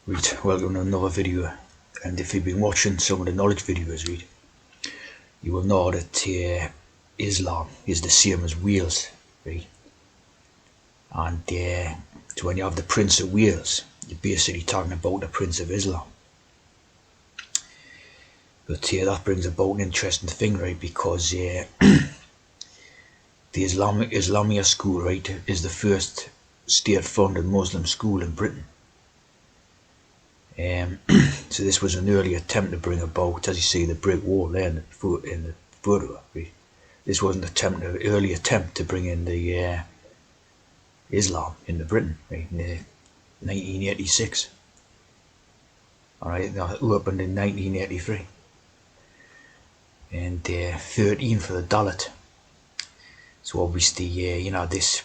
Right, welcome to another video. And if you've been watching some of the knowledge videos, right, you will know that Islam is the same as Wales, right? And so when you have the Prince of Wales, you're basically talking about the Prince of Islam. But that brings about an interesting thing, right? Because the Islamia school, right, is the first state-funded Muslim school in Britain. So this was an early attempt to bring about, as you see, the brick wall there in the photo. Right? This was an early attempt to bring in the Islam into Britain, right, in 1986. All right, that opened in 1983, and 13 for the Dalit. So obviously, this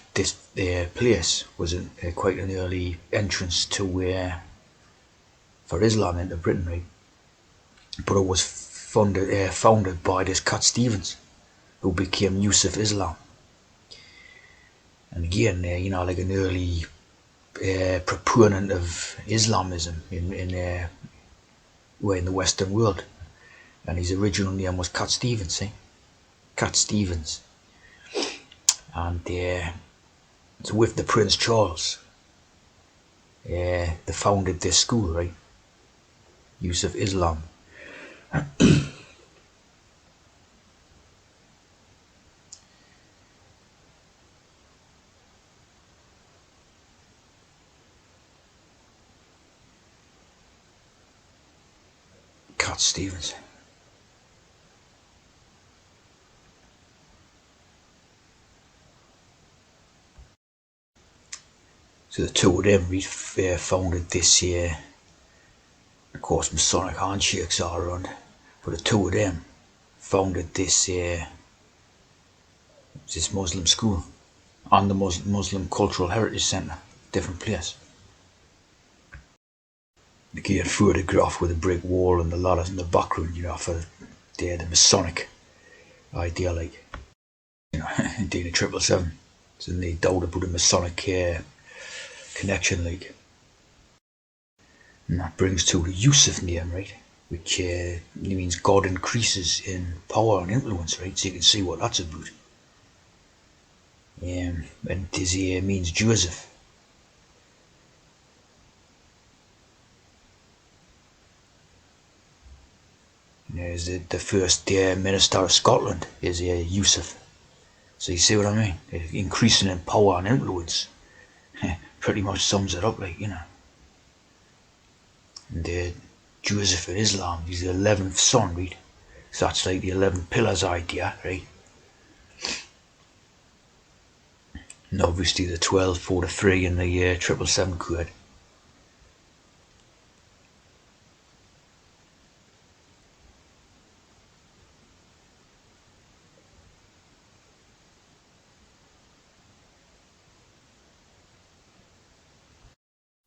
place was quite an early entrance to for Islam into Britain, right? But it was founded by this Cat Stevens, who became Yusuf Islam. And again, like an early proponent of Islamism in the Western world. And his original name was Cat Stevens, Cat Stevens. And so with the Prince Charles, they founded this school, right? Yusuf Islam. Cat Stevens. So the two of them founded this of course Masonic handshakes are around, but the two of them founded this Muslim school and the Muslim Cultural Heritage Centre, different place. Again, photograph with a brick wall and the ladders in the background, for the Masonic idea, like, indeed a 777. So they doubt about a Masonic connection, like. And that brings to the Yusuf name, right? Which means God increases in power and influence, right? So you can see what that's about. And this means Joseph. There's the first minister of Scotland is Yusuf. So you see what I mean? Increasing in power and influence pretty much sums it up, like, And Joseph in Islam, he's the 11th son, right? So that's like the 11 pillars idea, right? And obviously the 1243 and the 777 code.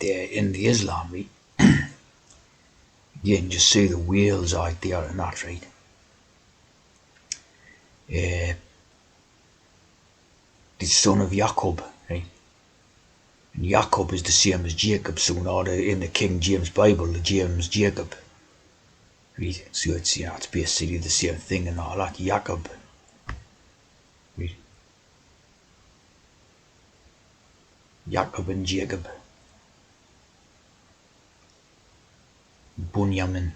In the Islam, right? You can just see the wheels out there and that, right? The son of Jacob, right? And Jacob is the same as Jacob, so in the King James Bible, the James Jacob, right? So it's it's basically the same thing and all that. Jacob, right? Jacob and Jacob, Bunyamin.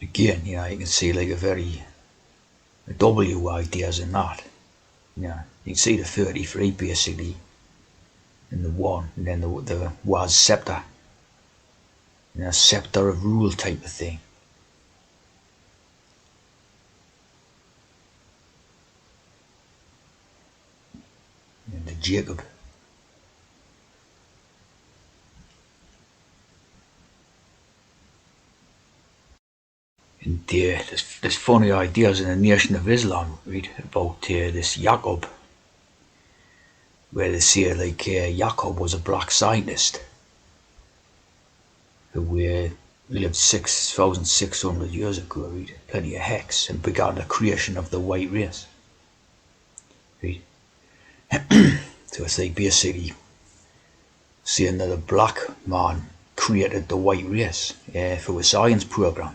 Again, you can see like a W ideas in that. You can see the 33 basically in the one, and then the was scepter, scepter of rule type of thing. And the Jacob. And there's funny ideas in the Nation of Islam, read about this Jacob, where they say like Jacob was a black scientist who lived 6,600 years ago, read, plenty of hex, and began the creation of the white race. Read. So it's like basically saying that a black man created the white race for a science program,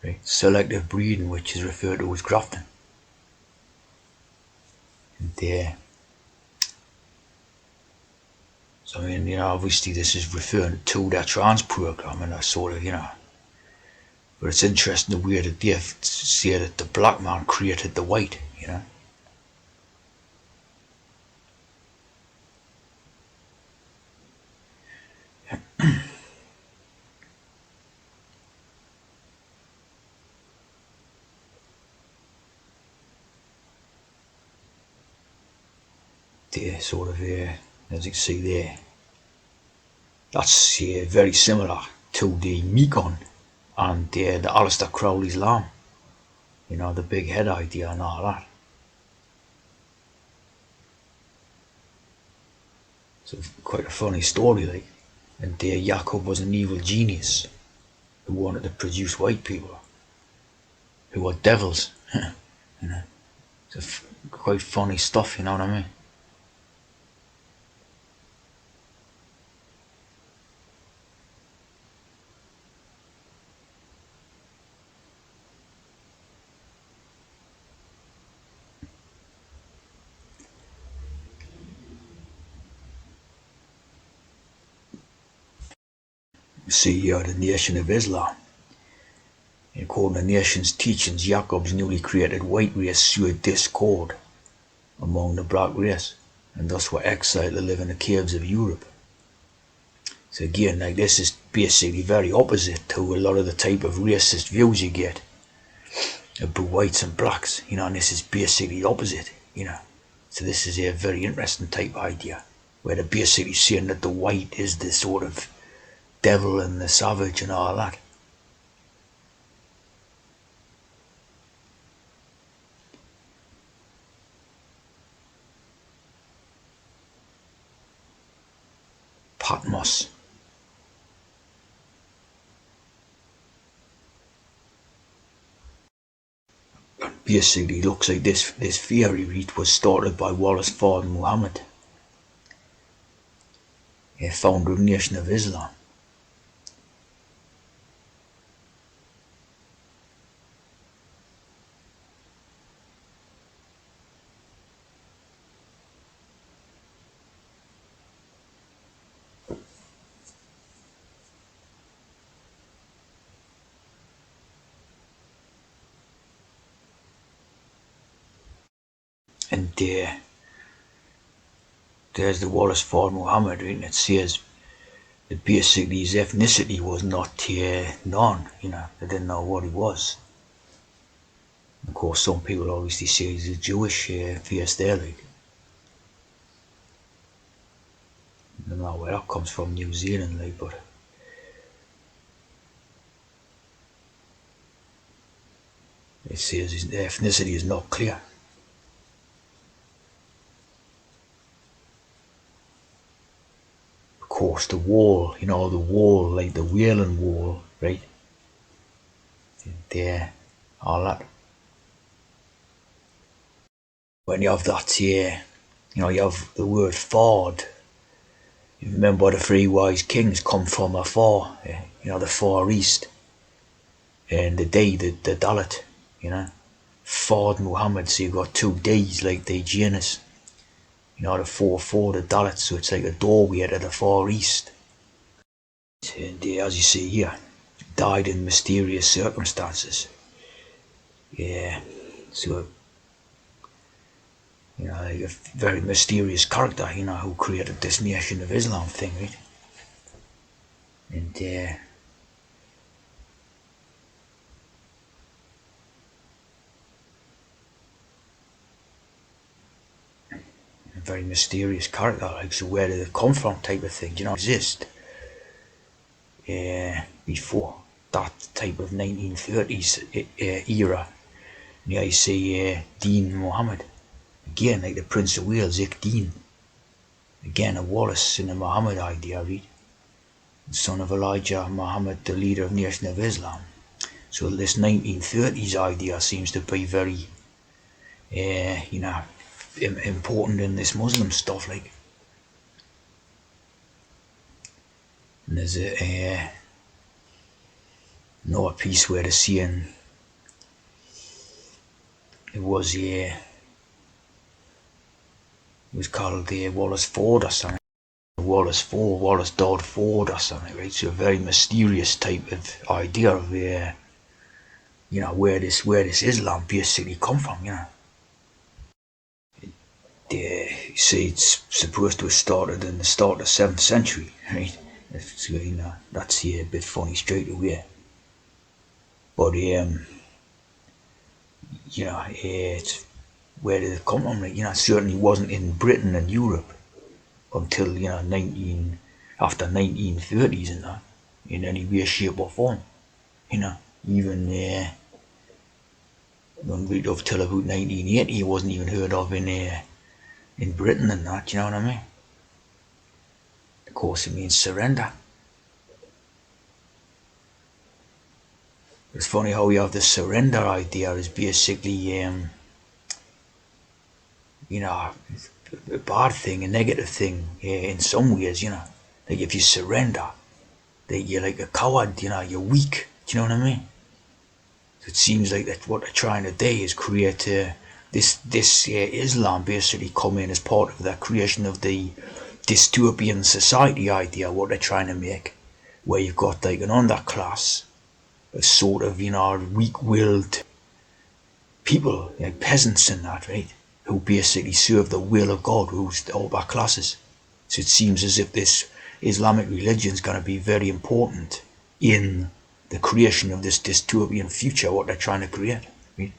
right? Selective breeding, which is referred to as grafting. And so I mean, obviously this is referring to their trans program, and I sort of, but it's interesting the way that they say that the black man created the white. They sort of, as you can see there, that's very similar to the Mekon and the Aleister Crowley's lamb. The big head idea and all that. So quite a funny story, like. And Jacob was an evil genius who wanted to produce white people who were devils. you know, it's quite funny stuff. You know what I mean? You see, the Nation of Islam. According to the nation's teachings, Jacob's newly created white race sowed discord among the black race, and thus were exiled to live in the caves of Europe. So again, like, this is basically very opposite to a lot of the type of racist views you get about whites and blacks, and this is basically the opposite. So this is a very interesting type of idea, where they're basically saying that the white is the sort of devil and the savage and all that. Patmos. Basically looks like this theory read was started by Wallace Fard Muhammad, a founder of the Nation of Islam. And there's the Wallace Fard Muhammad, right? And it says that basically his ethnicity was not known. They didn't know what he was. Of course, some people obviously say he's a Jewish face there, like. I don't know where that comes from, New Zealand, like, but it says his ethnicity is not clear. Of course, the wall, like the Wailing Wall, right? There, all that. When you have that, you have the word Fard. You remember the three wise kings come from afar, the Far East. And the day, the Dalit, Fard Muhammad, so you've got two days like the Janus. The 4-4, the Dalit, so it's like a doorway to the Far East. And as you see here, died in mysterious circumstances. Yeah, so, like a very mysterious character, who created this Nation of Islam thing, right? And a very mysterious character, like, so where did it come from type of thing, exist before that type of 1930s era. Yeah, you see Dean Mohammed, again, like the Prince of Wales, Dean, again a Wallace in the Muhammad idea, read, son of Elijah Muhammad, the leader of Nation of Islam. So this 1930s idea seems to be very, important in this Muslim stuff. Like, and there's another piece where they're saying it was called the Wallace Ford or something. Wallace Dodd Ford or something, right? So a very mysterious type of idea of where this Islam basically come from. They say it's supposed to have started in the start of the 7th century, right? So, that's a bit funny straight away. But it's where did it come from? Like, it certainly wasn't in Britain and Europe until 1930s and that, in any way, shape or form. Even right up till about 1980, it wasn't even heard of in Britain and that. You know what I mean? Of course, it means surrender. It's funny how we have the surrender idea is basically a bad thing, a negative thing in some ways. Like if you surrender, that you're like a coward. You're weak. Do you know what I mean? So it seems like that what they're trying to do is create this Islam basically come in as part of the creation of the dystopian society idea. What they're trying to make, where you've got like an underclass, a sort of weak-willed people, like peasants and that, right? Who basically serve the will of God, who's the upper classes. So it seems as if this Islamic religion is going to be very important in the creation of this dystopian future, what they're trying to create. Right?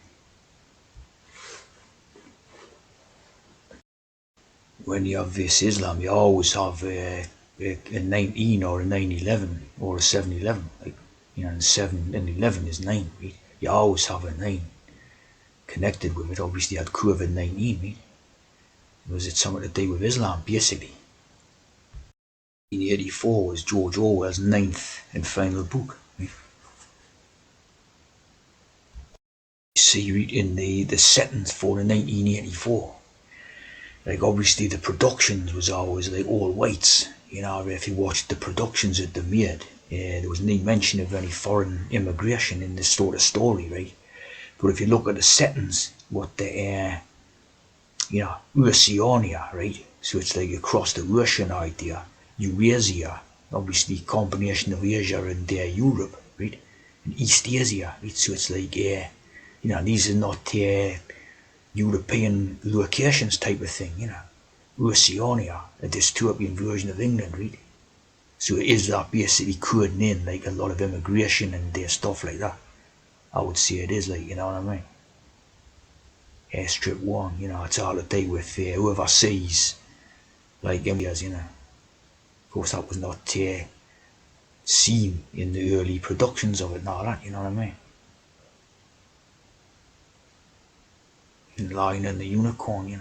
When you have this Islam, you always have a 19 or a 911 or a 711. Like, and 7 and 11 is 9. Right? You always have a 9 connected with it. Obviously, you had COVID-19. Right? Was it something to do with Islam, basically? 1984 was George Orwell's 9th and final book. Right? You see, in the settings for the 1984, like obviously the productions was always like all whites. If you watched the productions that they made, there was no mention of any foreign immigration in this sort of story, right? But if you look at the settings, what the Oceania, right? So it's like across the ocean idea, Eurasia, obviously combination of Asia and Europe, right? And East Asia, right? So it's like these are not European locations type of thing. Oceania, a dystopian version of England, right? So is that basically coding in like a lot of immigration and stuff like that? I would say it is, like, you know what I mean? Airstrip 1, it's all to do with whoever sees, like, images, Of course, that was not seen in the early productions of it and all that, you know what I mean? In Lion and the Unicorn,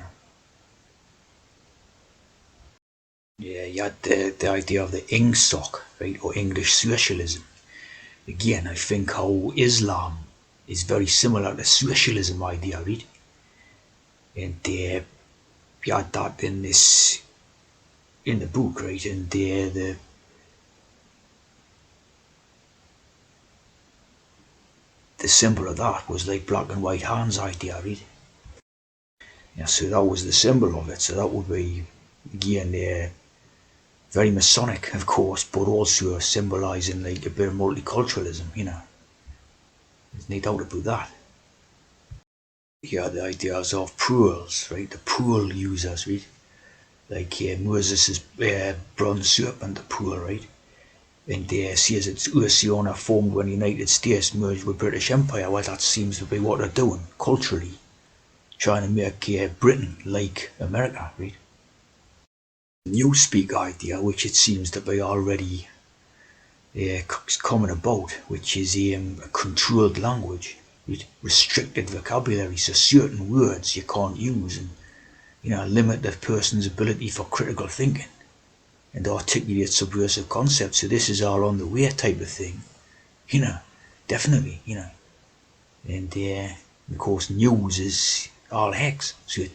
Yeah, you had the idea of the Ingsoc, right, or English socialism. Again, I think how Islam is very similar to socialism idea, right? And you had that in the book, right? And the symbol of that was like black and white hands idea, right? Yeah, so that was the symbol of it. So that would be again very Masonic, of course, but also symbolising like a bit of multiculturalism. There's no doubt about that. Yeah, the ideas of pearls, right? The pearl users, right? Like Moses' bronze serpent, the pearl, right? And says it's Oceania formed when the United States merged with British Empire. Well, that seems to be what they're doing culturally, trying to make Britain like America, right? Newspeak idea, which it seems to be already coming about, which is a controlled language with restricted vocabulary, so certain words you can't use, and limit the person's ability for critical thinking and articulate subversive concepts. So this is all on the way type of thing, definitely, and of course news is all hex, so